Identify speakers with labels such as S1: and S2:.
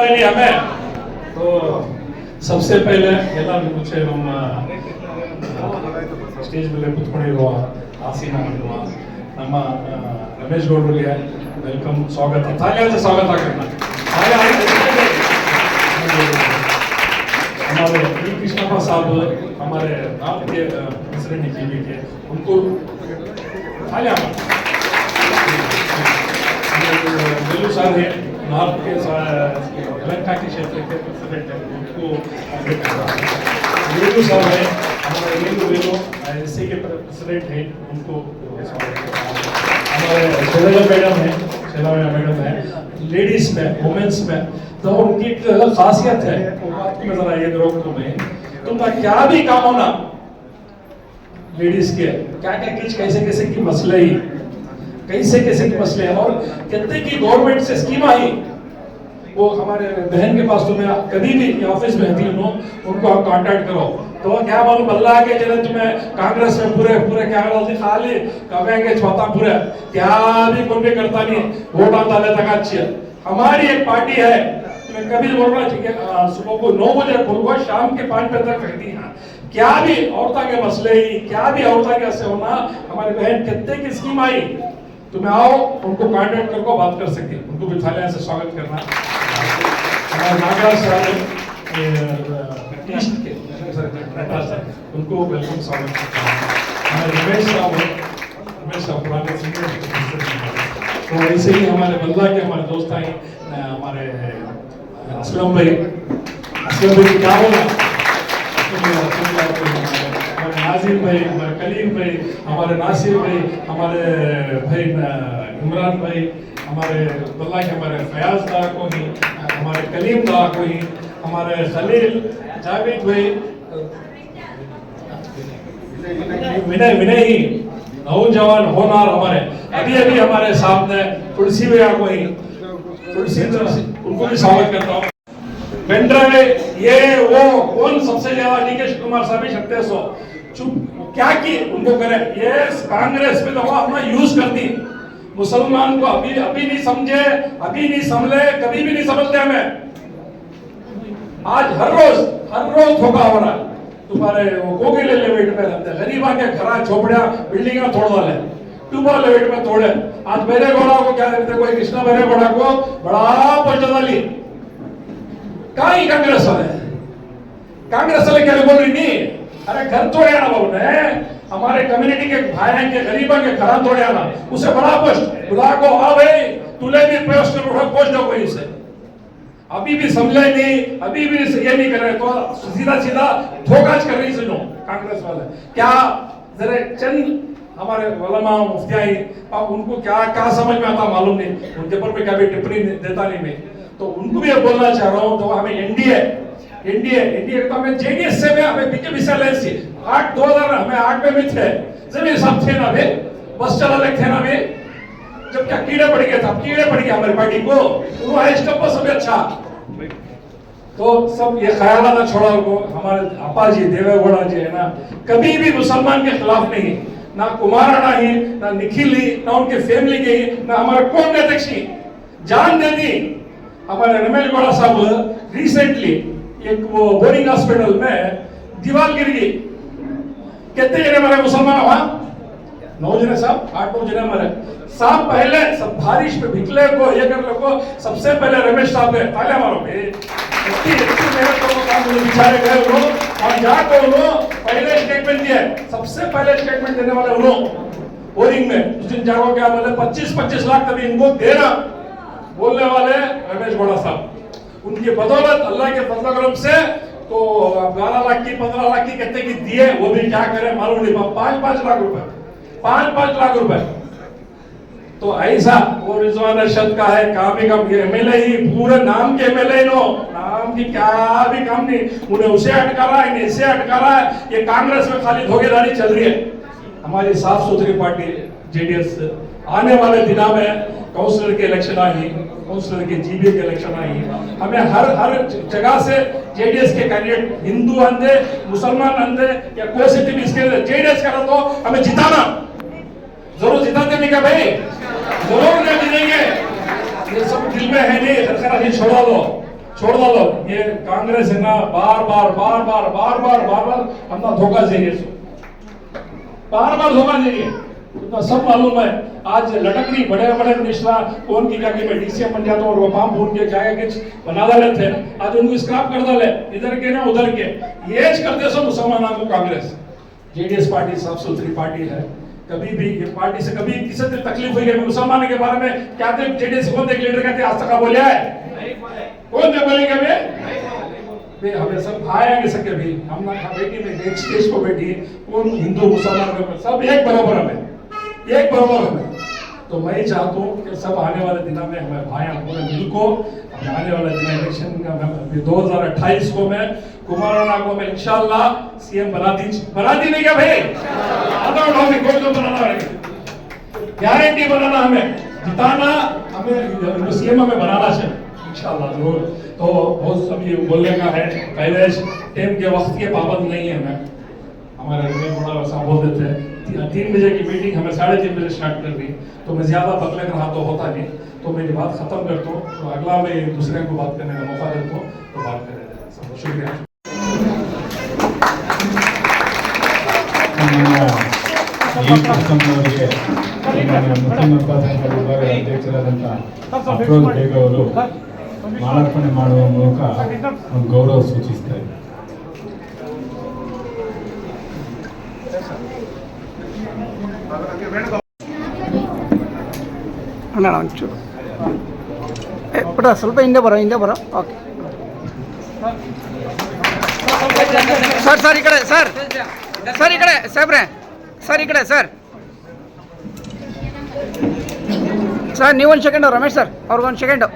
S1: हमें तो सबसे पहले ಎಲ್ಲ ಮುಂಚೆ ನಮ್ಮ ಸ್ಟೇಜ್ ಮೇಲೆ ಕೂತ್ಕೊಂಡಿರುವ ಆಸೀನಲ್ಲಿರುವ ನಮ್ಮ ರಮೇಶ್ ಗೌಡ್ರಿಗೆ ವೆಲ್ಕಮ್ ಸ್ವಾಗತ ತಾಲಿಯಾದ ಸ್ವಾಗತ करना हमारे कृष्णप्पा साहब हमारे नॉर्थ के प्रेसिडेंट जीबी के उनको तालियां बेलू साहब है नॉर्थ के तेलंगाना के क्षेत्र के प्रेसिडेंट है उनको बेलू साहब है हमारे वेलू एससी के प्रेसिडेंट है उनको हमारे शैलजा मैडम है लेडीज में वुमेन्स में तो उनकी एक खासियत है वो बात को मैं जरा ये करो तुम्हें तुमका क्या भी काम हो ना लेडीज के क्या क्या कैसे कैसे की मसले ही कैसे कैसे के मसले हैं और कितने की गवर्नमेंट से स्कीम आई वो हमारे बहन के पास तुम्हें कभी भी ऑफिस में आती हो उनको आप कांटेक्ट करो तो क्या मालूम अल्लाह के चले तुम्हें कांग्रेस में पूरे पूरे क्या खाली कमेंगे छोटा पूरे क्या भी कोई भी करता नहीं वोट आता तक अच्छी है हमारी एक पार्टी है तुम्हें कभी बोलना चाहिए सुबह को 9 बजे खुलवा शाम के 5 बजे तक रहती है क्या भी औरतों के मसले ही क्या भी औरतों के ऐसे होना हमारी बहन कितने की स्कीम आई तुम्हें आओ उनको कांटेक्ट करके बात कर सकते उनको भी थालियां से स्वागत करना हमारे नागराज साहब ईस्ट के उनको वेलकम स्वागत करना हमारे रमेश साहब पुराने सीनियर तो ऐसे ही हमारे बल्ला के हमारे दोस्त आए हमारे असलम भाई क्या बोला हमारे नाजिर भाई हमारे कलीम भाई हमारे नासिर भाई हमारे भाई इमरान भाई हमारे बल्ला के हमारे फयाज दा को ही हमारे कलीम दा को ही हमारे खलील जावेद भाई विनय ही नौजवान होनार हमारे अभी अभी हमारे सामने तुलसी भैया को ही तुलसी उनको भी स्वागत करता हूँ पेंड्राइव ये वो कौन सबसे ज्यादा निकेश कुमार साहब ही सकते सो चुप क्या की उनको करे ये कांग्रेस में तो अपना यूज करती मुसलमान को अभी नहीं समझे अभी नहीं समझे कभी भी नहीं समझते हमें आज हर रोज धोखा हो रहा है तुम्हारे वो कोकिले लेवेट में रहते गरीबा के घरा झोपड़िया बिल्डिंग तोड़ डाले ट्यूबा लेवेट में तोड़े आज मेरे घोड़ा को क्या देते कोई कृष्णा मेरे घोड़ा को बड़ा पोस्ट डाली कहीं कांग्रेस वाले क्या बोल रही नहीं अरे घर तोड़े ना बाबू ने हमारे कम्युनिटी के भाई के गरीबा के घर तोड़े ना उसे बड़ा पोस्ट बुला को आ भाई तूने भी पोस्ट हो कोई से अभी भी समझे नहीं अभी भी ये नहीं कर रहे तो सीधा धोखा कर रही सुनो कांग्रेस वाले क्या जरा चंद हमारे उलमा मुफ्तियां अब उनको क्या समझ में आता मालूम नहीं उनके पर भी कभी टिप्पणी देता नहीं मैं तो उनको भी बोलना चाह रहा हूँ तो हमें एनडीए तो हमें जेडीएस से में हमें बीजेपी से लेंसी 2008 हमें 8 में भी थे जमीन साहब थे ना वे बस चला ले थे ना वे जब क्या कीड़े पड़ गए था कीड़े पड़ गए हमारी पार्टी को उन्होंने स्टॉप सब अच्छा तो सब ये ख्याल ना छोड़ा को हमारे अपा जी देवेगौड़ा जी है ना कभी भी मुसलमान के खिलाफ नहीं ना कुमाराना ही ना निखिल ही ना उनके फैमिली के ही ना हमारे कौन अध्यक्ष ही जान दे दी हमारे रमेश गौड़ा साहब रिसेंटली एक वो बोरिंग हॉस्पिटल में दीवार गिर गई कितने जने मरे मुसलमान वहां 9 जने साहब 8-9 जने मरे साहब पहले सब बारिश में भिकले को ये कर लो को सबसे पहले रमेश साहब ने तालियां मारो इतनी मेहनत को काम बेचारे गए लोग और जाकर उन्होंने पहले स्टेटमेंट दिया सबसे पहले स्टेटमेंट देने वाले उन्होंने बोरिंग में उस दिन जागो क्या बोले 25 लाख तभी इनको देना बोलने वाले रमेश गौड़ा साहब उनकी बदौलत अल्लाह के फजल करम से तो 12 लाख की 15 लाख की कितने की दिए वो भी क्या करे मालूम नहीं 5 लाख रुपए 5 लाख रुपए तो ऐसा वो रिजवान अरशद का है काम ही कम एमएलए ही पूरे नाम के एमएलए नो नाम की क्या भी काम नहीं उन्हें उसे अटका रहा है इसे अटका रहा है ये कांग्रेस में खाली धोखेधारी चल रही है हमारी साफ सुथरी पार्टी जेडीएस आने वाले दिनों में काउंसिलर के इलेक्शन आई काउंसिलर के जीबी के इलेक्शन आई हमें हर जगह से जेडीएस के कैंडिडेट हिंदू अंधे मुसलमान अंधे या कोई से भी इसके जेडीएस करा तो हमें जिताना जरूर जिताते नहीं क्या भाई जरूर नहीं जीतेंगे ये सब दिल में है नहीं छोड़ा दो छोड़ डालो। ये कांग्रेस है ना, बार बार बार बार बार बार बार बार अपना धोखा चाहिए, बार बार धोखा चाहिए, तो सब मालूम है। आज लटकनी बड़े बड़े मिनिस्टर कौन की क्या कि मैं डीसीएम बन जाता हूँ और वो पाम भून के क्या कुछ बना डाले थे, आज उनको स्क्रैप कर डाले, इधर के ना उधर के। ये करते सब मुसलमानों को कांग्रेस जेडीएस पार्टी साफ सुथरी पार्टी है। कभी भी ये पार्टी से कभी किसी से तकलीफ हुई है मुसलमान के बारे में क्या थे? जेडीएस कौन एक लीडर कहते आज तक बोलिया है? कौन ने बोले वे हमें सब आएंगे सके भी हम ना बेटी में एक स्टेज को बैठी कौन हिंदू मुसलमान के सब एक बराबर हमें, एक बराबर हमें। तो मैं चाहता हूँ कि सब आने वाले दिनों में हमें भाई पूरे मिलको आने वाले दिन इलेक्शन का 2028 को मैं कुमाराना को मैं इंशाल्लाह सीएम बना दी नहीं क्या भाई? कोई तो बनाना पड़ेगा, गारंटी बनाना, हमें जिताना, हमें सीएम हमें बनाना चाहिए इंशाल्लाह जरूर। तो बहुत अभी बोलने का है, पहले टाइम के वक्त के पाबंद नहीं है। मैं हमारे में थोड़ा ऐसा बोल देते हैं 3 बजे की मीटिंग हमें 3:30 बजे स्टार्ट कर रही, तो मैं ज्यादा बदले रहा तो होता नहीं, तो मेरी बात खत्म करता हूँ। तो अगला मैं दूसरे को बात करने का मौका देता हूँ, तो बात करें। शुक्रिया।
S2: ಮುಸ್ಲಿಂ ವಿಭಾಗದ ಅಧ್ಯಕ್ಷರಾದಂಥ ಅಫ್ರೋಜ್ ಬೇಗ್ ಅವರು ಮಾಲಾರ್ಪಣೆ ಮಾಡುವ ಮೂಲಕ ಗೌರವ ಸೂಚಿಸ್ತಾರೆ.
S3: ಅಣ್ಣ ಒಂಚೂರು ಪುಟ ಸ್ವಲ್ಪ ಹಿಂದೆ ಬರೋ ಓಕೆ ಸರ್ ಈ ಕಡೆ ಸರ್ ಈ ಕಡೆ ಸಾಹೇಬ್ರೆ ಸರ್ ಈ ಕಡೆ ಸರ್ ನೀವೊಂದು ಸೆಕೆಂಡು ರಮೇಶ್ ಸರ್ ಅವ್ರಿಗೊಂದು ಸೆಕೆಂಡು